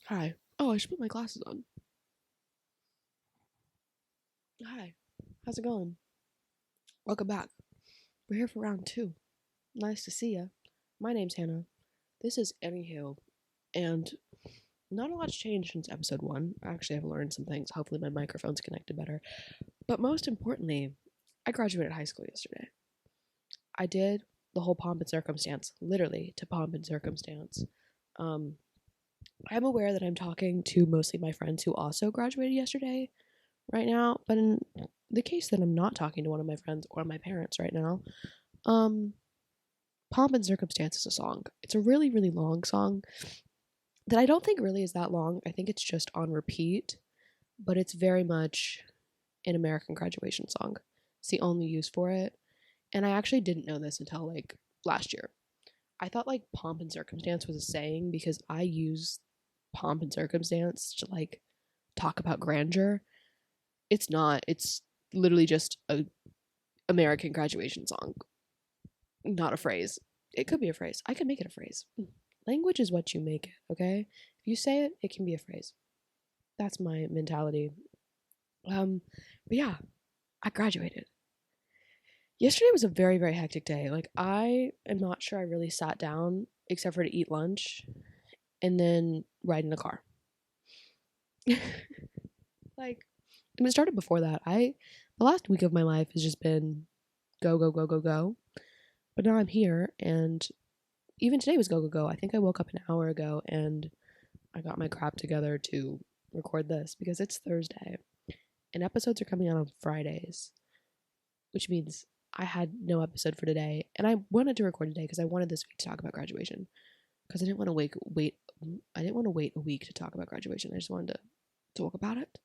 Hi. Oh, I should put my glasses on. Hi. How's it going? Welcome back. We're here for round two. Nice to see ya. My name's Hannah. This is ANYWHO, and not a lot's changed since episode one. Actually, I've learned some things. Hopefully, my microphone's connected better. But most importantly, I graduated high school yesterday. I did the whole pomp and circumstance, literally to pomp and circumstance. Um, I'm aware that I'm talking to mostly my friends who also graduated yesterday, right now, but in the case that I'm not talking to one of my friends or my parents right now, um, Pomp and Circumstance is a song. It's a really, really long song that I don't think really is that long. I think it's just on repeat, but it's very much an American graduation song. It's the only use for it. And I actually didn't know this until like last year. I thought like Pomp and Circumstance was a saying because I use Pomp and Circumstance to like talk about grandeur. It's not. It's literally just a American graduation song, not a phrase. It could be a phrase. I could make it a phrase. Language is what you make it, okay? If you say it, it can be a phrase. That's my mentality. But yeah, I graduated. Yesterday was a very, very hectic day. Like, I am not sure I really sat down except for to eat lunch and then ride in a car. Like, it started before that. The last week of my life has just been go, go, go, go, go. But now I'm here, and even today was go, go, go. I think I woke up an hour ago and I got my crap together to record this because it's Thursday and episodes are coming out on Fridays, which means I had no episode for today. And I wanted to record today because I wanted this week to talk about graduation because I didn't want to wait a week to talk about graduation. I just wanted to talk about it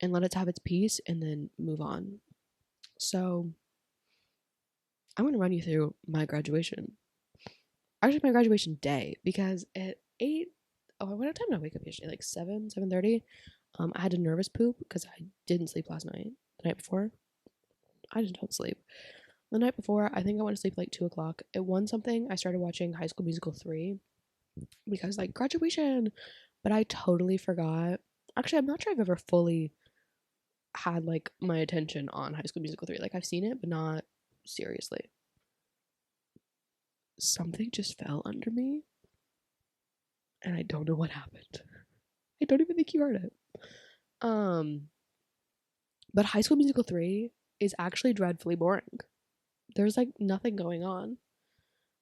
and let it have its piece and then move on. So I'm going to run you through my graduation. Actually, my graduation day, because at 8, what time did I wake up yesterday? Like 7:30. I had a nervous poop because I didn't sleep last night. The night before, I just don't sleep. The night before, I think I went to sleep like 2 o'clock. At 1 something, I started watching High School Musical 3 because like graduation, but I totally forgot. Actually, I'm not sure I've ever fully had like my attention on High School Musical 3. Like I've seen it, but not seriously. Something just fell under me, and I don't know what happened. I don't even think you heard it. Um, but High School Musical 3 is actually dreadfully boring. There's like nothing going on.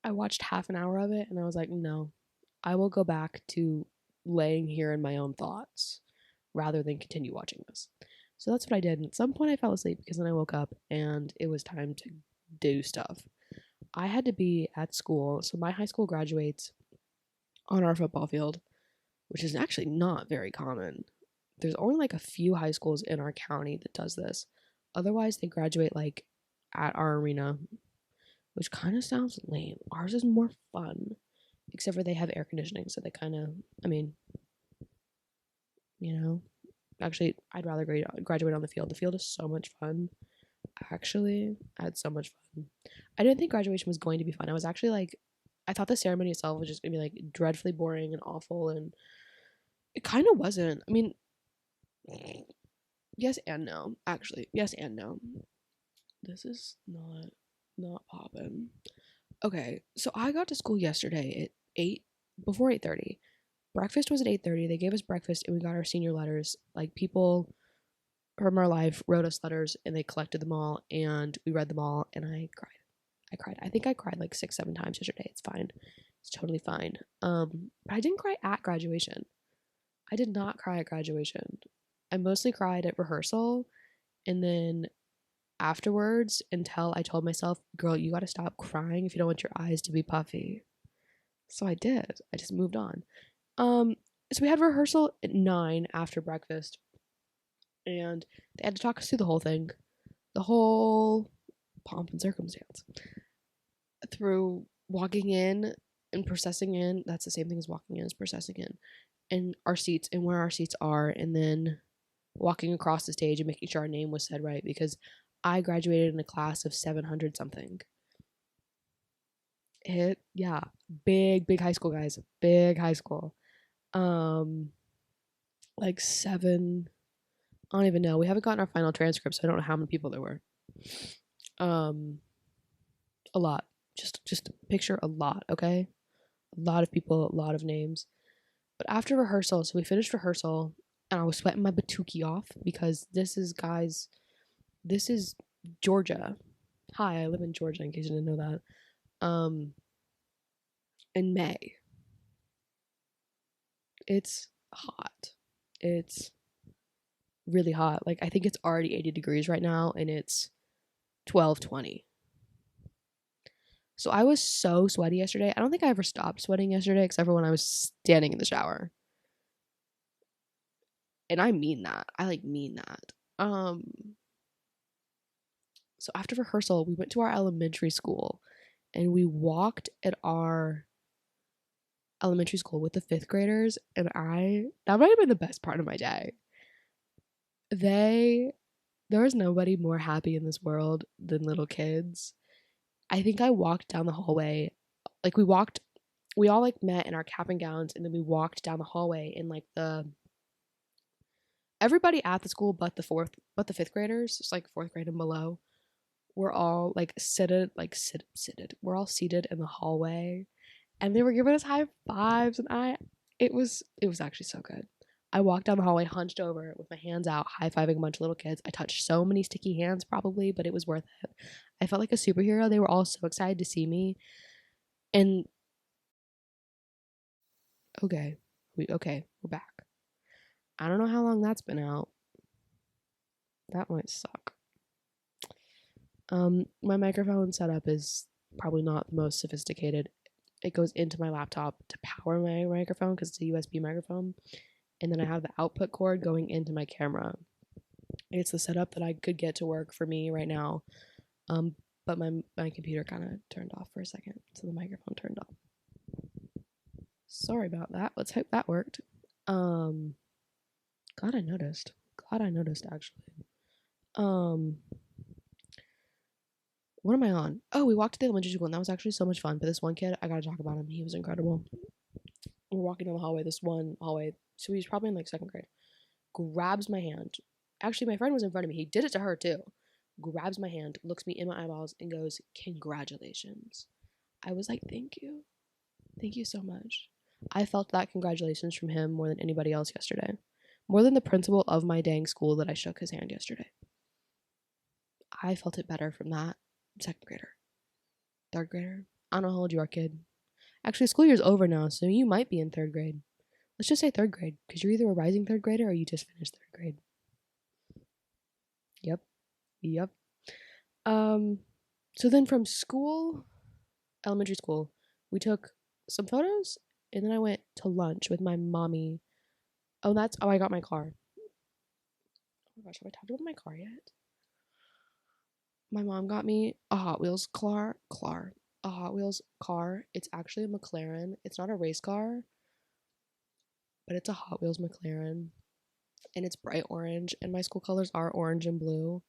I watched half an hour of it and I was like, no, I will go back to laying here in my own thoughts rather than continue watching this. So that's what I did. And at some point I fell asleep because then I woke up and it was time to do stuff. I had to be at school. So my high school graduates on our football field, which is actually not very common. There's only like a few high schools in our county that does this. Otherwise, they graduate like at our arena, which kind of sounds lame. Ours is more fun, except for they have air conditioning, so they kind of, I mean, you know, actually, I'd rather graduate on the field. The field is so much fun. Actually, I had so much fun. I didn't think graduation was going to be fun. I was actually like, I thought the ceremony itself was just gonna be like dreadfully boring and awful, and it kind of wasn't. I mean, yes and no. Actually, yes and no. This is not popping. Okay, so I got to school yesterday at 8 before 8:30. Breakfast was at 8:30. They gave us breakfast and we got our senior letters. Like people from our life wrote us letters and they collected them all and we read them all and I cried. I cried. I think I cried like 6, 7 times yesterday. It's fine. It's totally fine. But I didn't cry at graduation. I did not cry at graduation. I mostly cried at rehearsal and then afterwards until I told myself, girl, you gotta stop crying if you don't want your eyes to be puffy. So I did. I just moved on. Um, so we had rehearsal at 9 after breakfast, and they had to talk us through the whole thing, the whole pomp and circumstance. Through walking in and processing in, that's the same thing as walking in as processing in, and our seats and where our seats are, and then walking across the stage and making sure our name was said right because I graduated in a class of 700 something. Yeah, big high school, guys, big high school. Like 7. I don't even know. We haven't gotten our final transcript, so I don't know how many people there were. A lot. Just picture a lot, okay? A lot of people, a lot of names. But after rehearsal, so we finished rehearsal, and I was sweating my batookie off because this is, guys, this is Georgia. Hi, I live in Georgia, in case you didn't know that. In May. It's hot. It's really hot. Like, I think it's already 80 degrees right now, and it's 12:20. So I was so sweaty yesterday. I don't think I ever stopped sweating yesterday except for when I was standing in the shower. And I mean that. I like mean that. So after rehearsal, we went to our elementary school and we walked at our elementary school with the 5th graders, and that might have been the best part of my day. There was nobody more happy in this world than little kids. I think I walked down the hallway, like we all like met in our cap and gowns, and then we walked down the hallway in like everybody at the school but the 5th graders, it's like 4th grade and below, we're all like seated. We're all seated in the hallway, and they were giving us high fives, and it was actually so good. I walked down the hallway hunched over with my hands out, high-fiving a bunch of little kids. I touched so many sticky hands probably, but it was worth it. I felt like a superhero. They were all so excited to see me. And okay, we're back. I don't know how long that's been out. That might suck. My microphone setup is probably not the most sophisticated. It goes into my laptop to power my microphone because it's a USB microphone, and then I have the output cord going into my camera. It's the setup that I could get to work for me right now, but my computer kind of turned off for a second, so the microphone turned off. Sorry about that. Let's hope that worked. Glad I noticed actually. What am I on? Oh, we walked to the elementary school, and that was actually so much fun. But this one kid, I gotta talk about him. He was incredible. We're walking down the hallway, so he's probably in like 2nd grade. Grabs my hand. Actually, my friend was in front of me. He did it to her too. Grabs my hand, looks me in my eyeballs, and goes, "Congratulations." I was like, "Thank you. Thank you so much." I felt that congratulations from him more than anybody else yesterday. More than the principal of my dang school that I shook his hand yesterday. I felt it better from that 2nd grader. 3rd grader. I don't know how old you are, kid. Actually, school year's over now, so you might be in 3rd grade. Let's just say 3rd grade, because you're either a rising 3rd grader or you just finished 3rd grade. Yep. So then from elementary school, we took some photos, and then I went to lunch with my mommy. Oh, I got my car. Oh my gosh, have I talked about my car yet? My mom got me a Hot Wheels car. A Hot Wheels car. It's actually a McLaren. It's not a race car, but it's a Hot Wheels McLaren. And it's bright orange, and my school colors are orange and blue.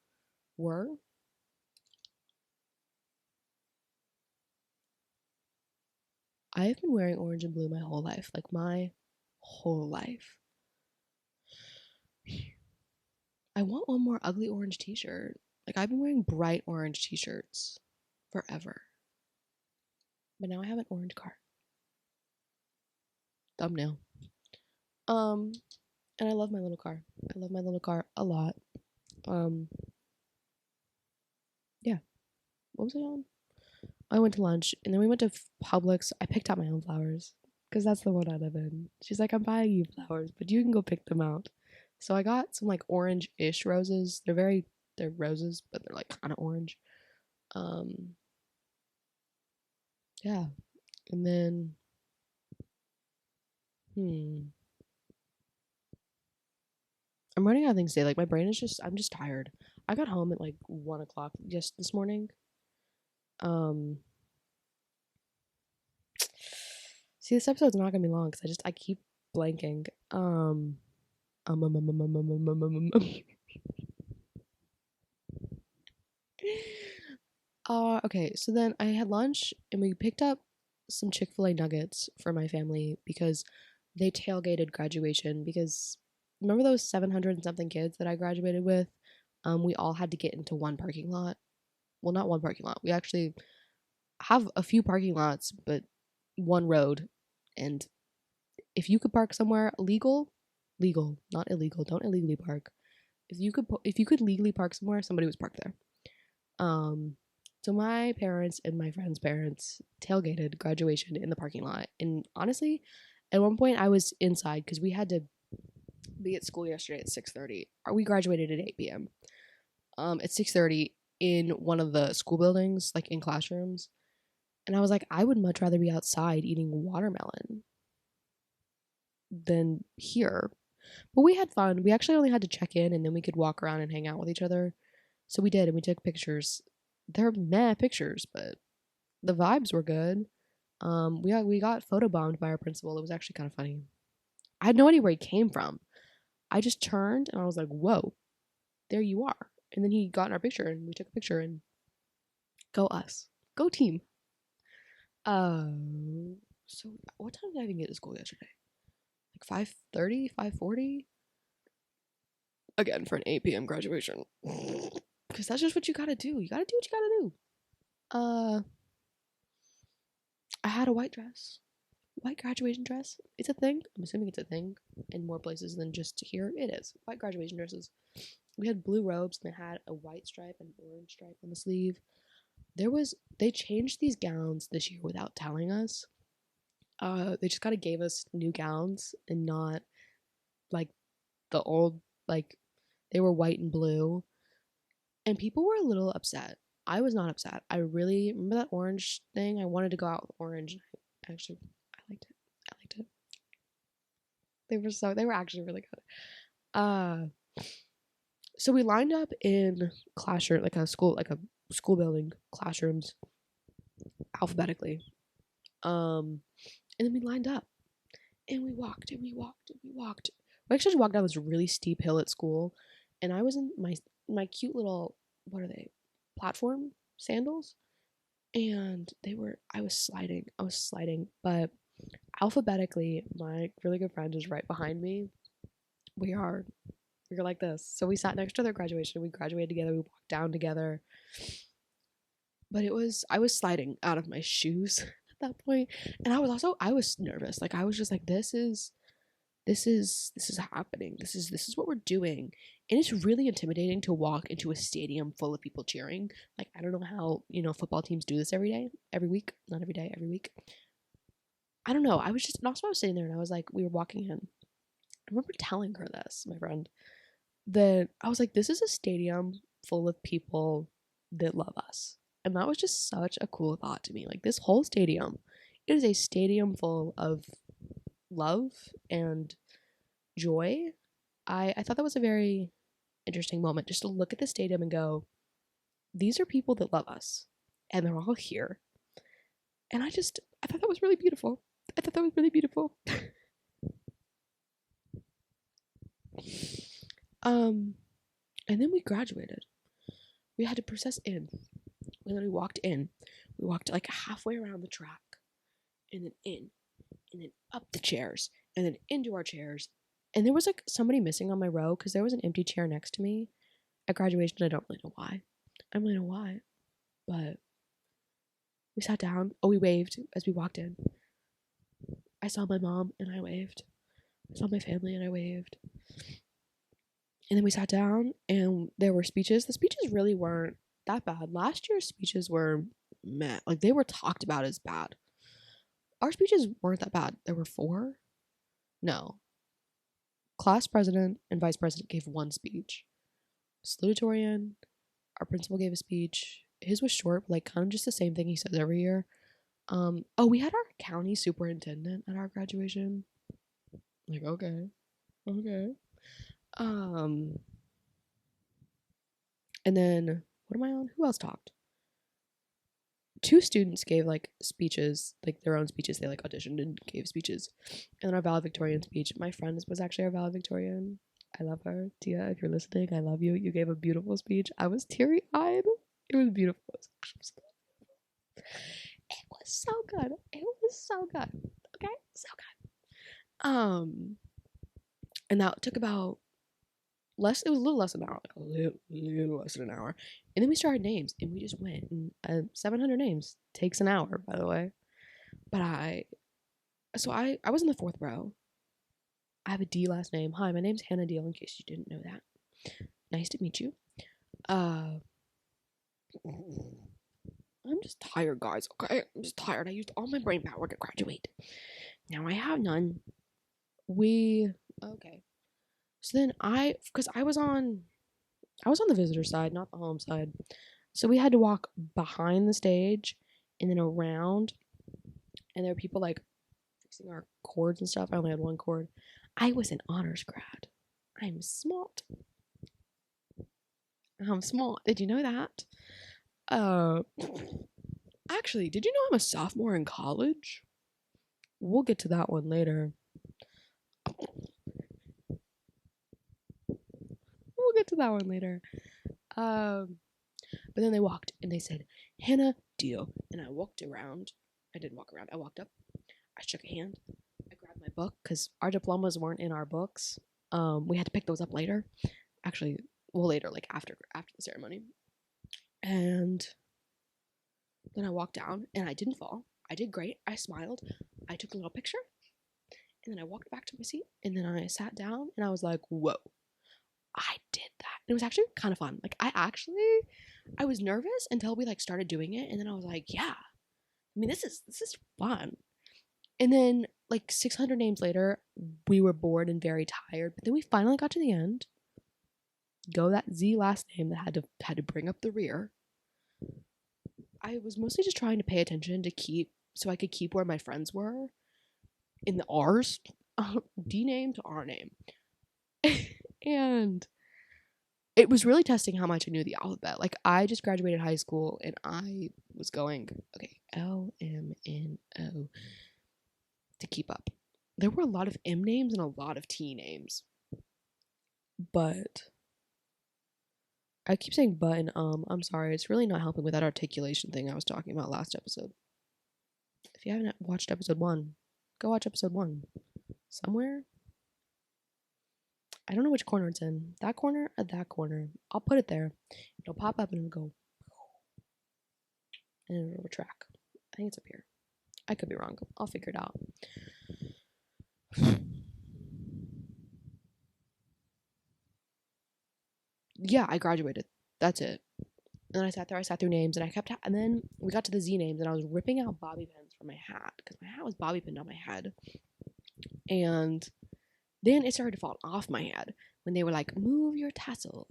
I've been wearing orange and blue my whole life. Like, my whole life. I want one more ugly orange t-shirt. Like, I've been wearing bright orange t-shirts forever. But now I have an orange car. Thumbnail. And I love my little car. I love my little car a lot. Yeah. What was I on? I went to lunch, and then we went to Publix. I picked out my own flowers because that's the one I live in. She's like, "I'm buying you flowers, but you can go pick them out." So I got some like orange-ish roses. They're roses, but they're like kind of orange. Yeah. And then I'm running out of things today. Like, my brain is I'm just tired. I got home at like 1:00 just this morning. See, this episode's not gonna be long because I keep blanking. Okay, so then I had lunch and we picked up some Chick-fil-A nuggets for my family because they tailgated graduation because remember those 700 and something kids that I graduated with? We all had to get into one parking lot. Well, not one parking lot. We actually have a few parking lots, but one road. And if you could park somewhere legal, not illegal, don't illegally park. If you could legally park somewhere, somebody was parked there. Um, so my parents and my friends' parents tailgated graduation in the parking lot. And honestly, at one point I was inside because we had to be at school yesterday at 6:30. We graduated at 8 p.m. At 6:30 in one of the school buildings, like in classrooms. And I was like, I would much rather be outside eating watermelon than here. But we had fun. We actually only had to check in and then we could walk around and hang out with each other. So we did, and we took pictures. They're meh pictures, but the vibes were good. We got photobombed by our principal. It was actually kind of funny. I had no idea where he came from. I just turned and I was like, "Whoa, there you are!" And then he got in our picture, and we took a picture. And go us, go team. So what time did I even get to school yesterday? Like 5:30, 5:40. Again for an 8 p.m. graduation. Because that's just what you gotta do. You gotta do what you gotta do. I had a white dress. White graduation dress. It's a thing. I'm assuming it's a thing in more places than just here. It is. White graduation dresses. We had blue robes and they had a white stripe and orange stripe on the sleeve. They changed these gowns this year without telling us. They just kind of gave us new gowns and not like the old, like they were white and blue. And people were a little upset. I was not upset. I really remember that orange thing. I wanted to go out with orange. I liked it. I liked it. They were actually really good. So we lined up in classroom, like a school building classrooms alphabetically. And then we lined up and we walked and we walked and we walked. We actually walked down this really steep hill at school, and I was in my cute little, what are they, platform sandals, and I was sliding, but alphabetically my really good friend is right behind me. We're like this. So we sat next to their graduation. We graduated together. We walked down together. But I was sliding out of my shoes at that point, and I was nervous. Like I was just like, this is happening. This is what we're doing. And it's really intimidating to walk into a stadium full of people cheering. Like I don't know how, football teams do this every week, not every day, every week. I don't know. I was just, and also I was sitting there and I was like, we were walking in. I remember telling her this, my friend, that I was like, this is a stadium full of people that love us. And that was just such a cool thought to me. Like this whole stadium, it is a stadium full of love and joy. I thought that was a very interesting moment just to look at the stadium and go, these are people that love us and they're all here. And I thought that was really beautiful. And then we graduated. We had to process in. We literally walked in. We walked like halfway around the track and then in and then up the chairs and then into our chairs. And there was like somebody missing on my row because there was an empty chair next to me at graduation. I don't really know why. But we sat down. Oh, we waved as we walked in. I saw my mom and I waved. I saw my family and I waved. And then we sat down and there were speeches. The speeches really weren't that bad. Last year's speeches were meh. Like they were talked about as bad. Our speeches weren't that bad. There were 4. No. Class president and vice president gave one speech. Salutatorian, our principal gave a speech. His was short, but like kind of just the same thing he says every year. We had our county superintendent at our graduation. Like, okay. And then what am I on? Who else talked? 2 students gave like speeches, like their own speeches. They like auditioned and gave speeches. And then our valedictorian speech. My friend was actually our valedictorian. I love her. Tia, if you're listening, I love you. You gave a beautiful speech. I was teary-eyed. It was beautiful. It was so good. Okay? So good. Um, and that took about it was a little less than an hour, like a little less than an hour. And then we started names, and we just went. And 700 names takes an hour, by the way. But I was in the fourth row. I have a D last name. Hi, my name's Hannah Deal, in case you didn't know that. Nice to meet you. I'm just tired, guys, okay? I'm just tired. I used all my brain power to graduate. Now I have none. Okay. So then because I was on the visitor side, not the home side. So we had to walk behind the stage and then around. And there were people like fixing our cords and stuff. I only had one cord. I was an honors grad. I'm smart. Did you know that? Actually, did you know I'm a sophomore in college? We'll get to that one later. But then they walked and they said, Hannah Deal. And I walked around. I didn't walk around. I walked up. I shook a hand. I grabbed my book because our diplomas weren't in our books. We had to pick those up later. Actually, later, like after the ceremony. And then I walked down and I didn't fall. I did great. I smiled. I took a little picture. And then I walked back to my seat. And then I sat down and I was like, whoa. I did that. It was actually kind of fun. Like I was nervous until we like started doing it, and then I was like, yeah. I mean, this is fun. And then like 600 names later, we were bored and very tired, but then we finally got to the end. Go that Z last name that had to bring up the rear. I was mostly just trying to pay attention so I could keep where my friends were in the R's, D name to R name. And it was really testing how much I knew the alphabet. Like, I just graduated high school and I was going, okay, L, M, N, O to keep up. There were a lot of M names and a lot of T names. But I keep saying but and I'm sorry. It's really not helping with that articulation thing I was talking about last episode. If you haven't watched episode 1, go watch episode 1. Somewhere. I don't know which corner it's in. That corner or that corner. I'll put it there. It'll pop up and it'll go. And it'll retract. I think it's up here. I could be wrong. I'll figure it out. Yeah, I graduated. That's it. And then I sat through names, and and then we got to the Z names, and I was ripping out bobby pins from my hat, because my hat was bobby pinned on my head. And then it started to fall off my head when they were like, move your tassel.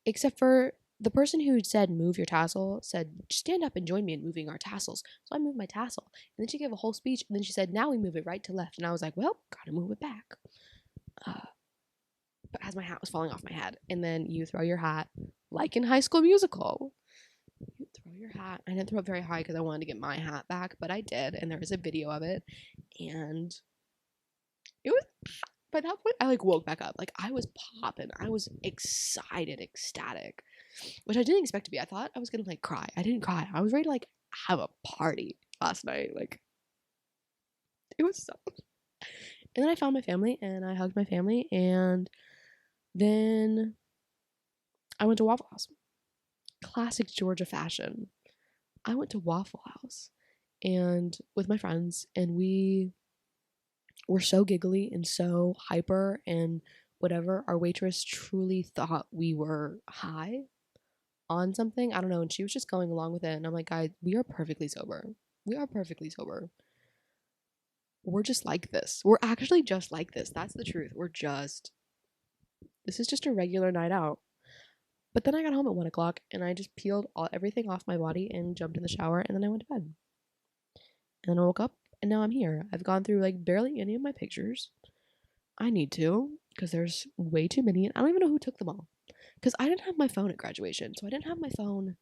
Except for the person who said move your tassel said, stand up and join me in moving our tassels. So I moved my tassel. And then she gave a whole speech, and then she said, now we move it right to left. And I was like, well, gotta move it back. But as my hat was falling off my head, and then you throw your hat like in High School Musical. You throw your hat. I didn't throw it very high because I wanted to get my hat back, but I did, and there was a video of it, and it was. By that point, I like woke back up. Like, I was popping. I was excited, ecstatic, which I didn't expect to be. I thought I was gonna like cry. I didn't cry. I was ready to like have a party last night. Like, it was so. And then I found my family, and I hugged my family, and then I went to Waffle House. Classic Georgia fashion. I went to Waffle House and with my friends, and we were so giggly and so hyper and whatever. Our waitress truly thought we were high on something. I don't know. And she was just going along with it. And I'm like, guys, we are perfectly sober. We're just like this. We're actually just like this. That's the truth. This is just a regular night out. But then I got home at 1 o'clock and I just peeled everything off my body and jumped in the shower, and then I went to bed. And then I woke up and now I'm here. I've gone through like barely any of my pictures. I need to, because there's way too many. I don't even know who took them all. Because I didn't have my phone at graduation. So I didn't have my phone.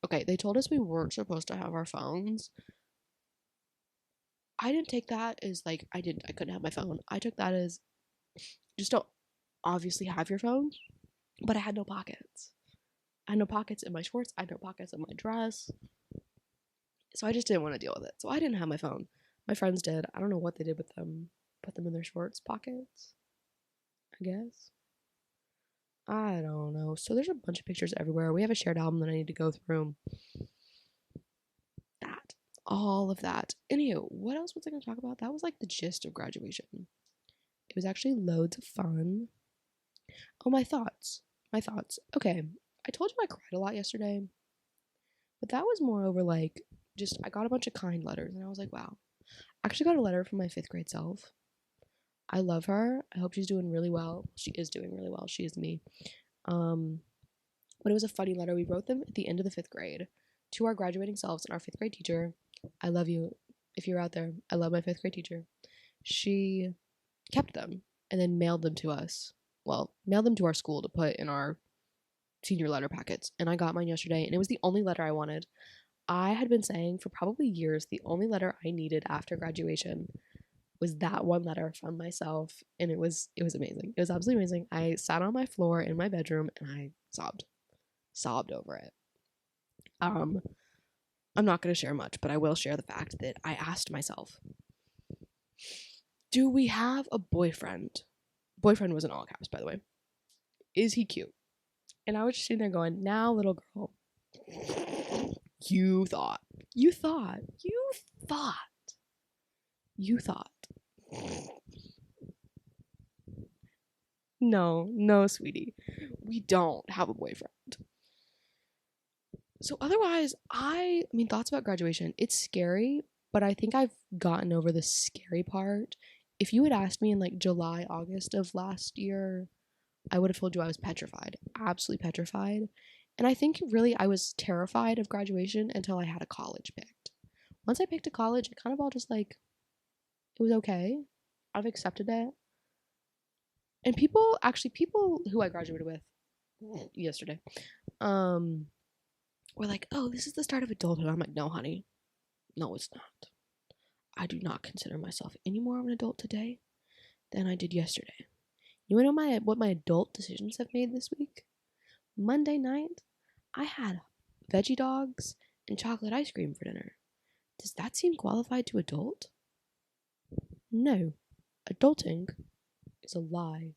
Okay, they told us we weren't supposed to have our phones. I didn't take that as like I couldn't have my phone. I took that as just don't obviously have your phone. But I had no pockets. I had no pockets in my shorts. I had no pockets in my dress. So I just didn't want to deal with it. So I didn't have my phone. My friends did. I don't know what they did with them. put them in their shorts pockets, I guess. I don't know. So there's a bunch of pictures everywhere. We have a shared album that I need to go through. That. All of that. Anywho, what else was I going to talk about? That was like the gist of graduation. It was actually loads of fun. Oh, my thoughts. My thoughts. Okay. I told you I cried a lot yesterday. But that was more over like, just, I got a bunch of kind letters. And I was like, wow. I actually got a letter from my 5th grade self. I love her. I hope she's doing really well. She is doing really well. She is me. But it was a funny letter. We wrote them at the end of the 5th grade to our graduating selves and our 5th grade teacher. I love you. If you're out there, I love my 5th grade teacher. She kept them and then mailed them to us. Well, mailed them to our school to put in our senior letter packets. And I got mine yesterday, and it was the only letter I wanted. I had been saying for probably years the only letter I needed after graduation was that one letter from myself, and it was amazing. It was absolutely amazing. I sat on my floor in my bedroom and I sobbed over it. I'm not going to share much, but I will share the fact that I asked myself, do we have a boyfriend? Boyfriend was in all caps, by the way. Is he cute? And I was just sitting there going, now, little girl, you thought. No, sweetie. We don't have a boyfriend. So otherwise, I mean, thoughts about graduation. It's scary, but I think I've gotten over the scary part. If you had asked me in like July, August of last year, I would have told you I was petrified. Absolutely petrified. And I think really I was terrified of graduation until I had a college picked. Once I picked a college, it kind of all just like, it was okay. I've accepted it. And people who I graduated with yesterday, were like, oh, this is the start of adulthood. I'm like, no, honey. No, it's not. I do not consider myself any more of an adult today than I did yesterday. You know what my adult decisions have made this week? Monday night, I had veggie dogs and chocolate ice cream for dinner. Does that seem qualified to adult? No. Adulting is a lie.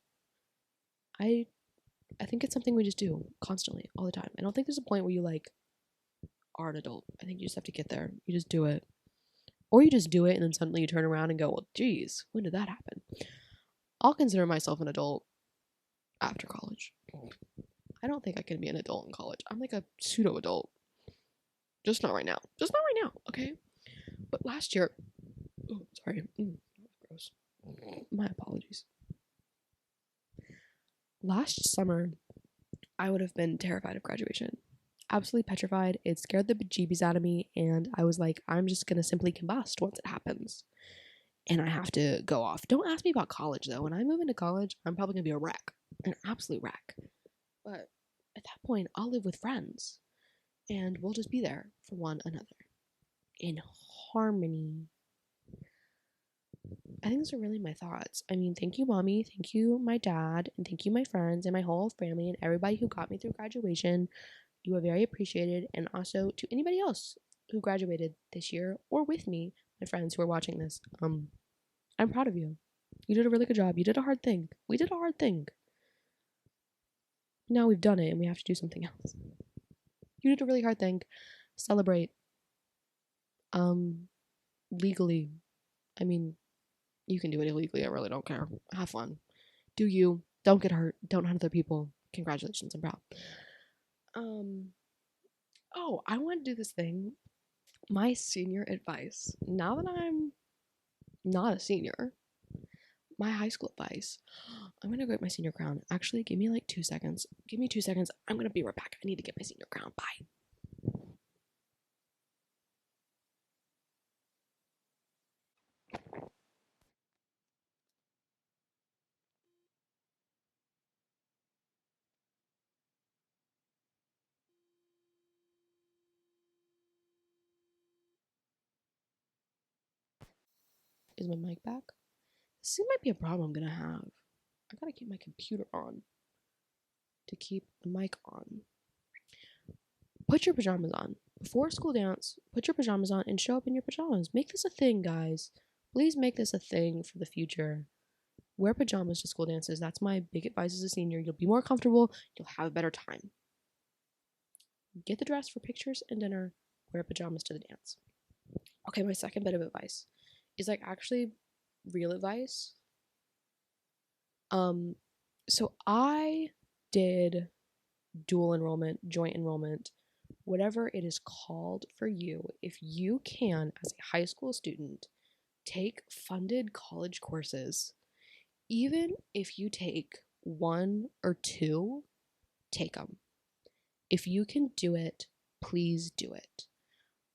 I think it's something we just do constantly, all the time. I don't think there's a point where you like are an adult. I think you just have to get there. You just do it. Or you just do it and then suddenly you turn around and go, well, geez, when did that happen? I'll consider myself an adult after college. I don't think I can be an adult in college. I'm like a pseudo adult. Just not right now. Okay? But last year, oh, sorry. Gross. My apologies. Last summer, I would have been terrified of graduation. Absolutely petrified. It scared the bejeebies out of me, and I was like, I'm just gonna simply combust once it happens. And I have to go off. Don't ask me about college, though. When I move into college, I'm probably gonna be a wreck. An absolute wreck. But at that point, I'll live with friends. And we'll just be there for one another. In harmony. I think those are really my thoughts. I mean, thank you, mommy. Thank you, my dad. And thank you, my friends and my whole family and everybody who got me through graduation. You are very appreciated. And also to anybody else who graduated this year or with me, my friends who are watching this. I'm proud of you. You did a really good job. You did a hard thing. We did a hard thing. Now we've done it and we have to do something else. You did a really hard thing. Celebrate. Legally. I mean, you can do it illegally. I really don't care. Have fun. Do you. Don't get hurt. Don't hurt other people. Congratulations. I'm proud. Oh, I want to do this thing. My senior advice. Now that I'm not a senior, my high school advice. I'm going to go get my senior crown. Actually, give me like 2 seconds. Give me 2 seconds. I'm going to be right back. I need to get my senior crown. Bye. Is my mic back? This might be a problem I'm going to have. I got to keep my computer on to keep the mic on. Put your pajamas on. Before school dance, put your pajamas on and show up in your pajamas. Make this a thing, guys. Please make this a thing for the future. Wear pajamas to school dances. That's my big advice as a senior. You'll be more comfortable. You'll have a better time. Get the dress for pictures and dinner. Wear pajamas to the dance. Okay, my second bit of advice is like actually real advice. So I did dual enrollment, joint enrollment, whatever it is called for you. If you can, as a high school student, take funded college courses, even if you take one or two, take them. If you can do it, please do it.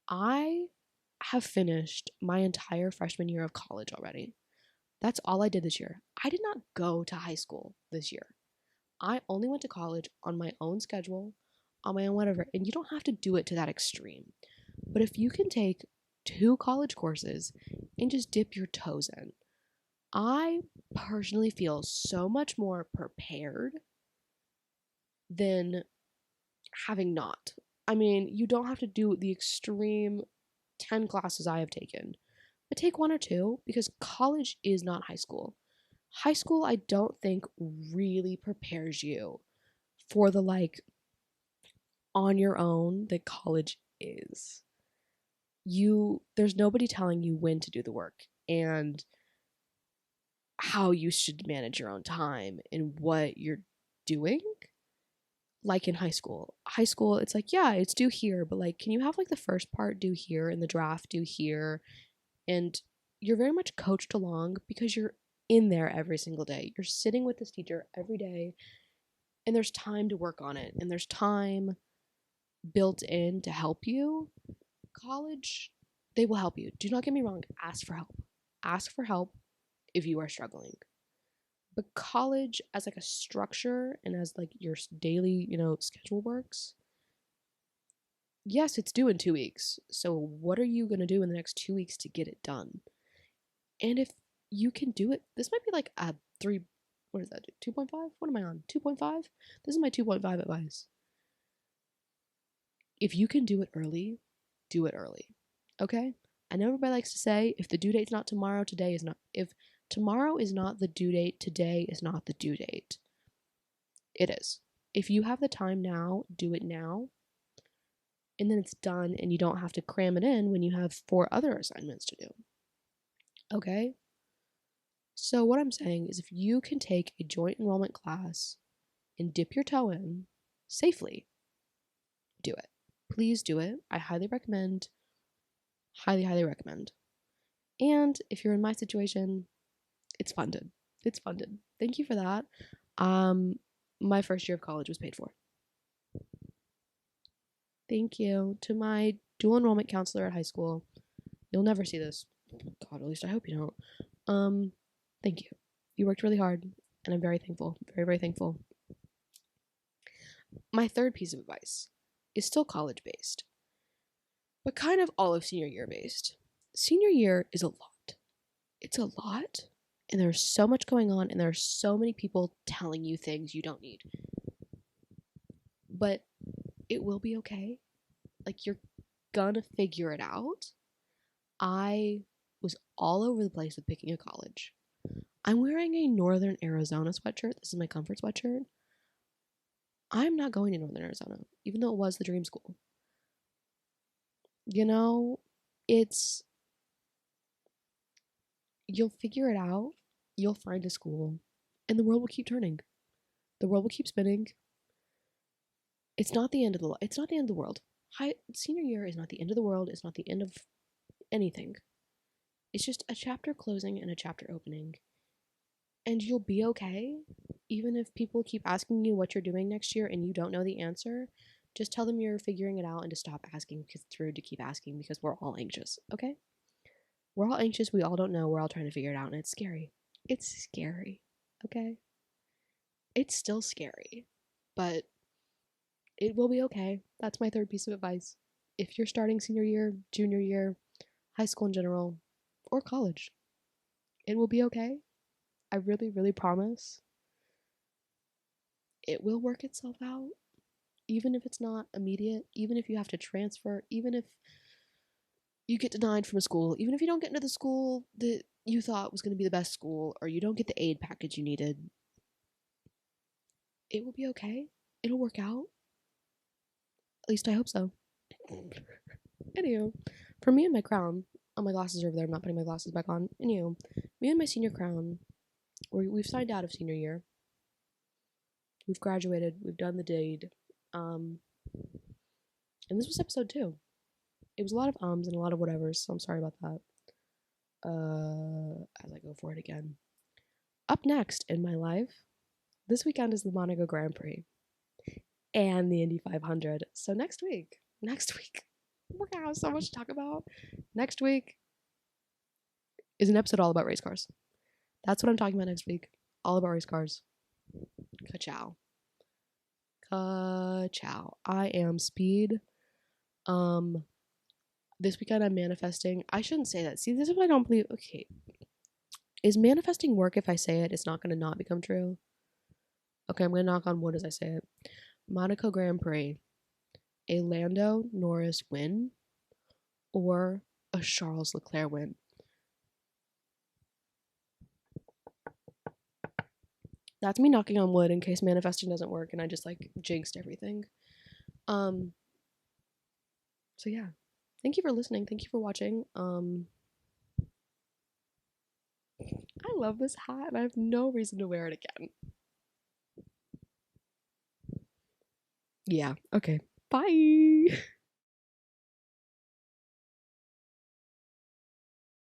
I have finished my entire freshman year of college already. That's all I did this year. I did not go to high school this year. I only went to college on my own schedule, on my own whatever, and you don't have to do it to that extreme. But if you can take 2 college courses and just dip your toes in, I personally feel so much more prepared than having not. I mean, you don't have to do the extreme 10 classes I have taken, but take 1 or 2 because college is not high school. High school, I don't think really prepares you for the like on your own that college is. There's nobody telling you when to do the work and how you should manage your own time and what you're doing. Like in high school. High school, it's like, yeah, it's due here, but like, can you have like the first part due here and the draft due here? And you're very much coached along because you're in there every single day. You're sitting with this teacher every day, and there's time to work on it, and there's time built in to help you. College, they will help you. Do not get me wrong, ask for help. Ask for help if you are struggling. But college as like a structure and as like your daily, schedule works. Yes, it's due in 2 weeks. So what are you going to do in the next 2 weeks to get it done? And if you can do it, this might be like a 3, what is that? 2.5? What am I on? 2.5? This is my 2.5 advice. If you can do it early, do it early. Okay? I know everybody likes to say, if the due date's not tomorrow, today is not. If tomorrow is not the due date, today is not the due date. It is. If you have the time now, do it now. And then it's done and you don't have to cram it in when you have 4 other assignments to do. Okay? So what I'm saying is if you can take a joint enrollment class and dip your toe in safely, do it. Please do it. I highly recommend. Highly, highly recommend. And if you're in my situation, it's funded. It's funded. Thank you for that. My first year of college was paid for. Thank you to my dual enrollment counselor at high school. You'll never see this. God, at least I hope you don't. Thank you. You worked really hard, and I'm very thankful. Very, very thankful. My third piece of advice is still college-based, but kind of all of senior year based. Senior year is a lot. It's a lot, and there's so much going on, and there are so many people telling you things you don't need. But it will be okay. Like, you're gonna figure it out. I was all over the place with picking a college. I'm wearing a Northern Arizona sweatshirt. This is my comfort sweatshirt. I'm not going to Northern Arizona, even though it was the dream school. You'll figure it out. You'll find a school, and the world will keep turning. The world will keep spinning. It's not the end of the world. Senior year is not the end of the world. It's not the end of anything. It's just a chapter closing and a chapter opening. And you'll be okay. Even if people keep asking you what you're doing next year and you don't know the answer, just tell them you're figuring it out and to stop asking because it's rude to keep asking because we're all anxious, okay? We're all anxious. We all don't know. We're all trying to figure it out, and it's scary. It's scary, okay? It's still scary, but it will be okay. That's my third piece of advice. If you're starting senior year, junior year, high school in general, or college, it will be okay. I really, really promise. It will work itself out, even if it's not immediate, even if you have to transfer, even if you get denied from a school, even if you don't get into the school that you thought was going to be the best school, or you don't get the aid package you needed, it will be okay. It'll work out. At least I hope so. Anywho, for me and my crown, oh, my glasses are over there. I'm not putting my glasses back on. Anywho, me and my senior crown, we've signed out of senior year. We've graduated. We've done the deed. And this was episode 2. It was a lot of ums and a lot of whatevers, so I'm sorry about that. As I go for it again. Up next in my life, this weekend is the Monaco Grand Prix and the Indy 500. So next week, we're gonna have so much to talk about. Next week is an episode all about race cars. That's what I'm talking about next week. All about race cars. Ka-chow. Ka-chow. I am Speed. This weekend I'm manifesting. I shouldn't say that. See, this is what I don't believe. Okay. Is manifesting work if I say it? It's not going to not become true. Okay, I'm going to knock on wood as I say it. Monaco Grand Prix. A Lando Norris win or a Charles Leclerc win. That's me knocking on wood in case manifesting doesn't work and I just like jinxed everything. So yeah. Thank you for listening. Thank you for watching. I love this hat and I have no reason to wear it again. Yeah, okay. Bye.